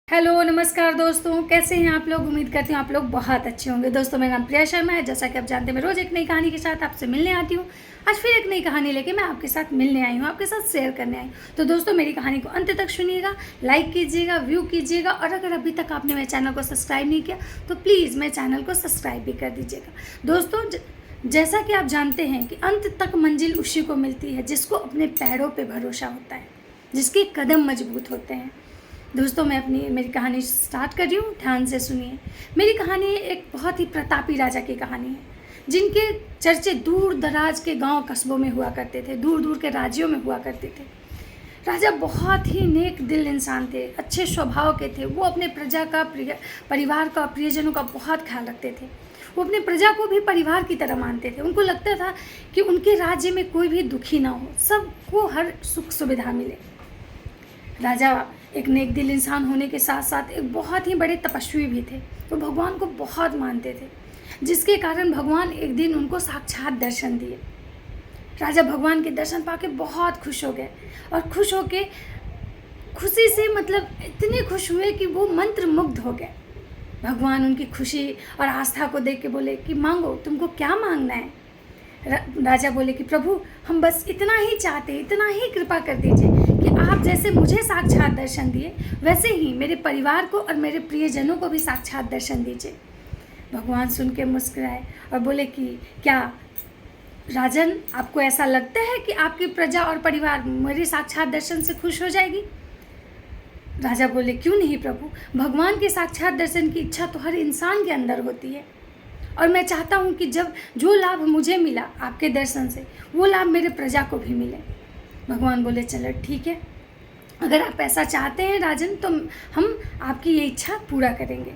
Hello नमस्कार दोस्तों, कैसे हैं आप लोग। उम्मीद करती हूँ आप लोग बहुत अच्छे होंगे। दोस्तों मेरा नाम प्रिया शर्मा है। जैसा कि आप जानते हैं मैं रोज़ एक नई कहानी के साथ आपसे मिलने आती हूँ। आज फिर एक नई कहानी लेके मैं आपके साथ मिलने आई हूँ, आपके साथ शेयर करने आई हूँ। तो दोस्तों मेरी कहानी को अंत तक सुनिएगा, लाइक कीजिएगा, व्यू कीजिएगा, और अगर अभी तक आपने मेरे चैनल को सब्सक्राइब नहीं किया तो प्लीज़ मेरे चैनल को सब्सक्राइब भी कर दीजिएगा। दोस्तों जैसा कि आप जानते हैं कि अंत तक मंजिल उसी को मिलती है जिसको अपने पैरों पर भरोसा होता है, जिसके कदम मजबूत होते हैं। दोस्तों मैं मेरी कहानी स्टार्ट कर रही हूँ, ध्यान से सुनिए। मेरी कहानी एक बहुत ही प्रतापी राजा की कहानी है, जिनके चर्चे दूर दराज के गांव कस्बों में हुआ करते थे, दूर दूर के राज्यों में हुआ करते थे। राजा बहुत ही नेक दिल इंसान थे, अच्छे स्वभाव के थे। वो अपने प्रजा का परिवार का प्रियजनों का बहुत ख्याल रखते थे। वो अपने प्रजा को भी परिवार की तरह मानते थे। उनको लगता था कि उनके राज्य में कोई भी दुखी ना हो, सबको हर सुख सुविधा मिले। राजा एक नेक दिल इंसान होने के साथ साथ एक बहुत ही बड़े तपस्वी भी थे। तो भगवान को बहुत मानते थे, जिसके कारण भगवान एक दिन उनको साक्षात दर्शन दिए। राजा भगवान के दर्शन पाके बहुत खुश हो गए, और खुश होके खुशी से इतने खुश हुए कि वो मंत्र मुग्ध हो गए। भगवान उनकी खुशी और आस्था को देख के बोले कि मांगो, तुमको क्या मांगना है। राजा बोले कि प्रभु हम बस इतना ही चाहते हैं, इतना ही कृपा कर दीजिए कि आप जैसे मुझे साक्षात दर्शन दिए वैसे ही मेरे परिवार को और मेरे प्रियजनों को भी साक्षात दर्शन दीजिए। भगवान सुन के मुस्कुराए और बोले कि क्या राजन, आपको ऐसा लगता है कि आपकी प्रजा और परिवार मेरे साक्षात दर्शन से खुश हो जाएगी। राजा बोले क्यों नहीं प्रभु, भगवान के साक्षात दर्शन की इच्छा तो हर इंसान के अंदर होती है, और मैं चाहता हूँ कि जब जो लाभ मुझे मिला आपके दर्शन से, वो लाभ मेरे प्रजा को भी मिले। भगवान बोले चलो ठीक है, अगर आप ऐसा चाहते हैं राजन तो हम आपकी ये इच्छा पूरा करेंगे।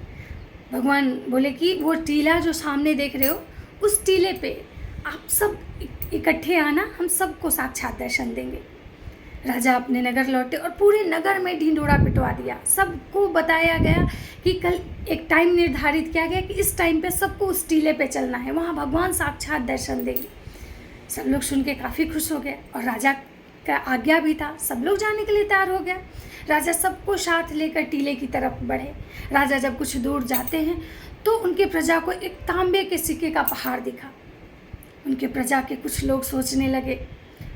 भगवान बोले कि वो टीला जो सामने देख रहे हो, उस टीले पे आप सब इकट्ठे आना, हम सबको साक्षात दर्शन देंगे। राजा अपने नगर लौटे और पूरे नगर में ढिंढोरा पिटवा दिया। सबको बताया गया कि कल एक टाइम निर्धारित किया गया कि इस टाइम पे सबको उस टीले पे चलना है, वहाँ भगवान साक्षात दर्शन देंगे। सब लोग सुन के काफ़ी खुश हो गए, और राजा का आज्ञा भी था, सब लोग जाने के लिए तैयार हो गया। राजा सबको साथ लेकर टीले की तरफ बढ़े। राजा जब कुछ दूर जाते हैं तो उनके प्रजा को एक तांबे के सिक्के का पहाड़ दिखा। उनके प्रजा के कुछ लोग सोचने लगे,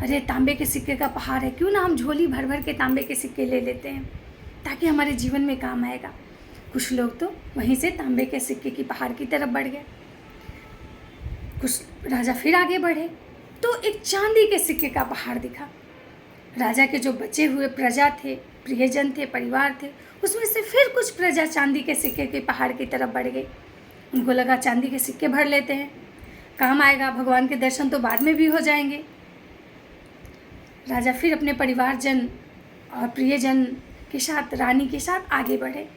अरे तांबे के सिक्के का पहाड़ है, क्यों ना हम झोली भर भर के तांबे के सिक्के ले लेते हैं, ताकि हमारे जीवन में काम आएगा। कुछ लोग तो वहीं से तांबे के सिक्के की पहाड़ की तरफ बढ़ गए। कुछ राजा फिर आगे बढ़े तो एक चांदी के सिक्के का पहाड़ दिखा। राजा के जो बचे हुए प्रजा थे, प्रियजन थे, परिवार थे, उसमें से फिर कुछ प्रजा चांदी के सिक्के के पहाड़ की तरफ बढ़ गई। उनको लगा चांदी के सिक्के भर लेते हैं, काम आएगा, भगवान के दर्शन तो बाद में भी हो जाएंगे। राजा फिर अपने परिवारजन और प्रियजन के साथ, रानी के साथ आगे बढ़े।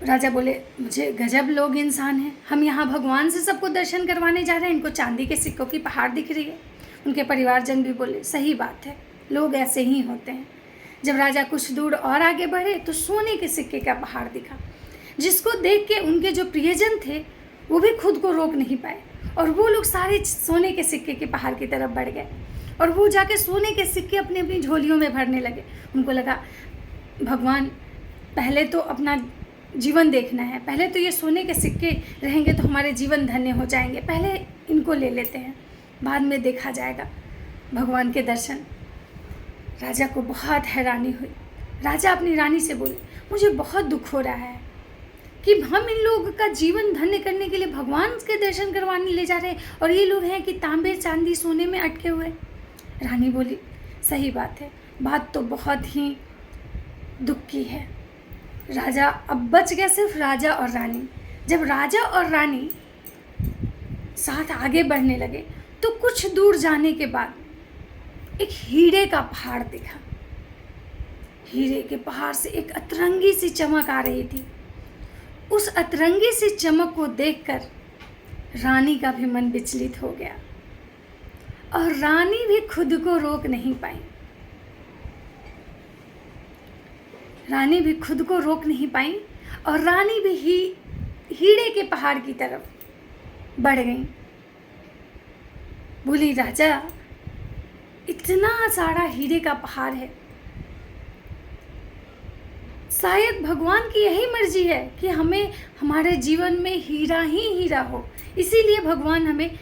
राजा बोले मुझे गजब लोग इंसान हैं, हम यहाँ भगवान से सबको दर्शन करवाने जा रहे हैं, इनको चांदी के सिक्कों की पहाड़ दिख रही है। उनके परिवारजन भी बोले सही बात है, लोग ऐसे ही होते हैं। जब राजा कुछ दूर और आगे बढ़े तो सोने के सिक्के का पहाड़ दिखा, जिसको देख के उनके जो प्रियजन थे वो भी खुद को रोक नहीं पाए, और वो लोग सारे सोने के सिक्के के पहाड़ की तरफ बढ़ गए, और वो जाके सोने के सिक्के अपनी अपनी झोलियों में भरने लगे। उनको लगा भगवान पहले तो अपना जीवन देखना है, पहले तो ये सोने के सिक्के रहेंगे तो हमारे जीवन धन्य हो जाएंगे, पहले इनको ले लेते हैं, बाद में देखा जाएगा भगवान के दर्शन। राजा को बहुत हैरानी हुई। राजा अपनी रानी से बोले मुझे बहुत दुख हो रहा है कि हम इन लोगों का जीवन धन्य करने के लिए भगवान के दर्शन करवाने ले जा रहे हैं, और ये लोग हैं कि तांबे चांदी सोने में अटके हुए। रानी बोली सही बात है, बात तो बहुत ही दुख की है। राजा अब बच गए सिर्फ राजा और रानी। जब राजा और रानी साथ आगे बढ़ने लगे तो कुछ दूर जाने के बाद एक हीरे का पहाड़ दिखा। हीरे के पहाड़ से एक अतरंगी सी चमक आ रही थी। उस अतरंगी सी चमक को देखकर रानी का भी मन विचलित हो गया, और रानी भी खुद को रोक नहीं पाई। रानी भी खुद को रोक नहीं पाई और रानी भी हीरे के पहाड़ की तरफ बढ़ गई। बोली राजा इतना सारा हीरे का पहाड़ है, शायद भगवान की यही मर्जी है कि हमें हमारे जीवन में हीरा ही हीरा हो, इसीलिए भगवान हमें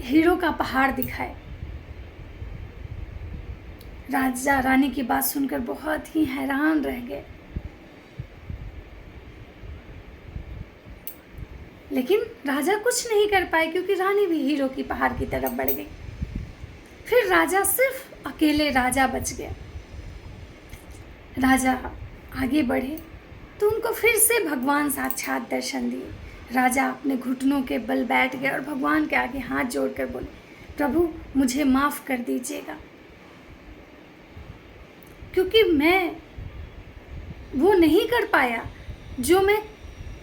हीरो का पहाड़ दिखाए। राजा रानी की बात सुनकर बहुत ही हैरान रह गए, लेकिन राजा कुछ नहीं कर पाए क्योंकि रानी भी हीरो की पहाड़ की तरफ बढ़ गई। फिर राजा सिर्फ अकेले राजा बच गया। राजा आगे बढ़े तो उनको फिर से भगवान साक्षात दर्शन दिए। राजा अपने घुटनों के बल बैठ गए और भगवान के आगे हाथ जोड़कर बोले, प्रभु मुझे माफ़ कर दीजिएगा, क्योंकि मैं वो नहीं कर पाया जो मैं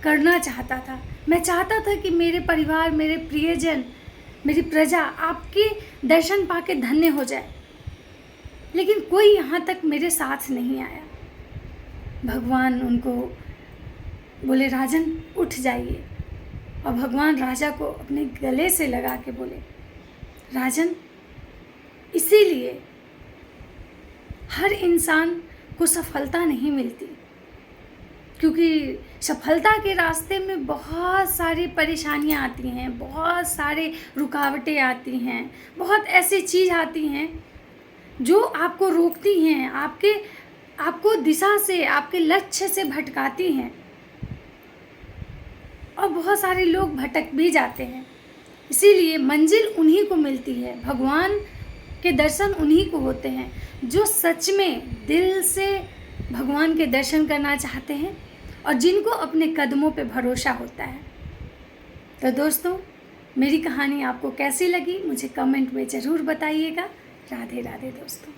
करना चाहता था। मैं चाहता था कि मेरे परिवार, मेरे प्रियजन, मेरी प्रजा आपके दर्शन पाके धन्य हो जाए, लेकिन कोई यहाँ तक मेरे साथ नहीं आया। भगवान उनको बोले, राजन उठ जाइए, और भगवान राजा को अपने गले से लगा के बोले, राजन इसीलिए हर इंसान को सफलता नहीं मिलती, क्योंकि सफलता के रास्ते में बहुत सारी परेशानियाँ आती हैं, बहुत सारे रुकावटें आती हैं, बहुत ऐसी चीज़ आती हैं जो आपको रोकती हैं, आपको दिशा से, आपके लक्ष्य से भटकाती हैं, और बहुत सारे लोग भटक भी जाते हैं। इसीलिए मंजिल उन्हीं को मिलती है, भगवान के दर्शन उन्हीं को होते हैं जो सच में दिल से भगवान के दर्शन करना चाहते हैं और जिनको अपने कदमों पे भरोसा होता है। तो दोस्तों, मेरी कहानी आपको कैसी लगी मुझे कमेंट में ज़रूर बताइएगा। राधे राधे दोस्तों।